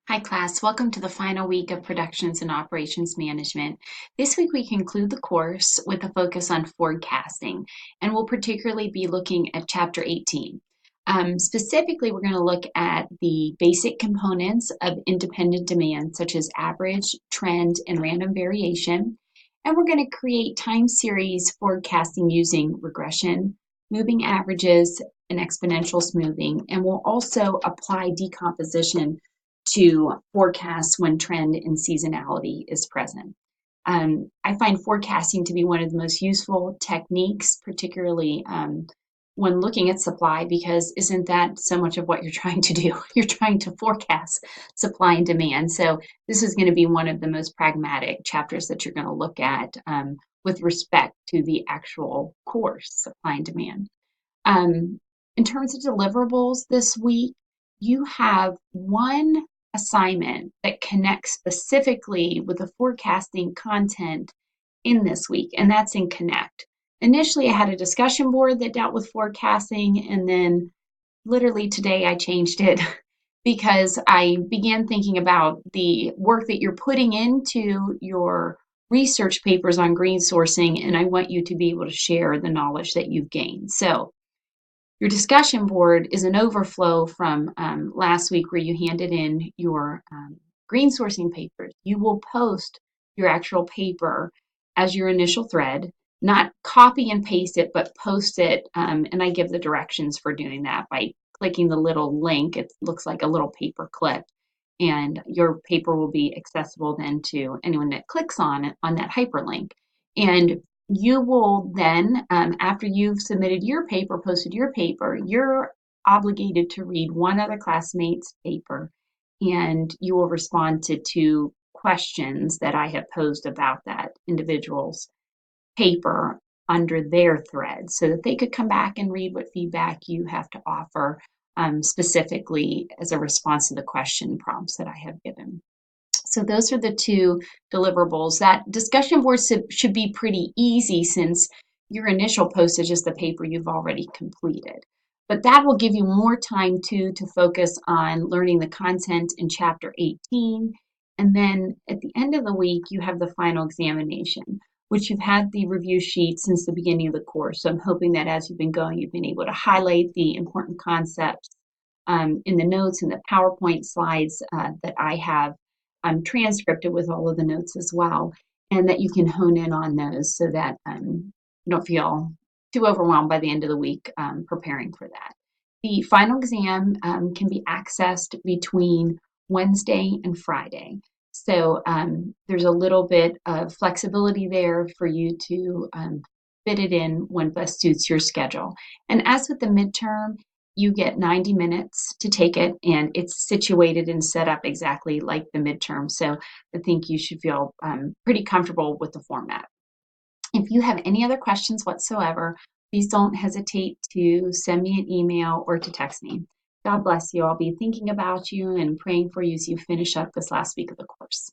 Hi class, welcome to the final week of Productions and Operations Management. This week we conclude the course with a focus on forecasting, and we'll particularly be looking at Chapter 18. Specifically, we're going to look at the basic components of independent demand, such as average, trend, and random variation. And we're going to create time series forecasting using regression, moving averages, and exponential smoothing. And we'll also apply decomposition to forecast when trend and seasonality is present. I find forecasting to be one of the most useful techniques, particularly when looking at supply, because isn't that so much of what you're trying to do? You're trying to forecast supply and demand. So this is going to be one of the most pragmatic chapters that you're going to look at with respect to the actual course, supply and demand. In terms of deliverables this week, you have one assignment that connects specifically with the forecasting content in this week, and that's in Connect. Initially, I had a discussion board that dealt with forecasting, and then literally today I changed it because I began thinking about the work that you're putting into your research papers on green sourcing, and I want you to be able to share the knowledge that you've gained. So your discussion board is an overflow from last week where you handed in your green sourcing papers. You will post your actual paper as your initial thread, not copy and paste it, but post it. And I give the directions for doing that by clicking the little link. It looks like a little paper clip. And your paper will be accessible then to anyone that clicks on it on that hyperlink. And you will then, after you've submitted your paper, posted your paper, you're obligated to read one other classmate's paper, and you will respond to two questions that I have posed about that individual's paper under their thread so that they could come back and read what feedback you have to offer specifically as a response to the question prompts that I have given. So those are the two deliverables. That discussion board should be pretty easy since your initial postage is the paper you've already completed. But that will give you more time too to focus on learning the content in chapter 18. And then at the end of the week, you have the final examination, which you've had the review sheet since the beginning of the course. So I'm hoping that as you've been going, you've been able to highlight the important concepts in the notes and the PowerPoint slides that I have transcripted with all of the notes as well, and that you can hone in on those so that you don't feel too overwhelmed by the end of the week preparing for that. The final exam can be accessed between Wednesday and Friday. So there's a little bit of flexibility there for you to fit it in when best suits your schedule. And as with the midterm, you get 90 minutes to take it, and it's situated and set up exactly like the midterm. So I think you should feel pretty comfortable with the format. If you have any other questions whatsoever, please don't hesitate to send me an email or to text me. God bless you. I'll be thinking about you and praying for you as you finish up this last week of the course.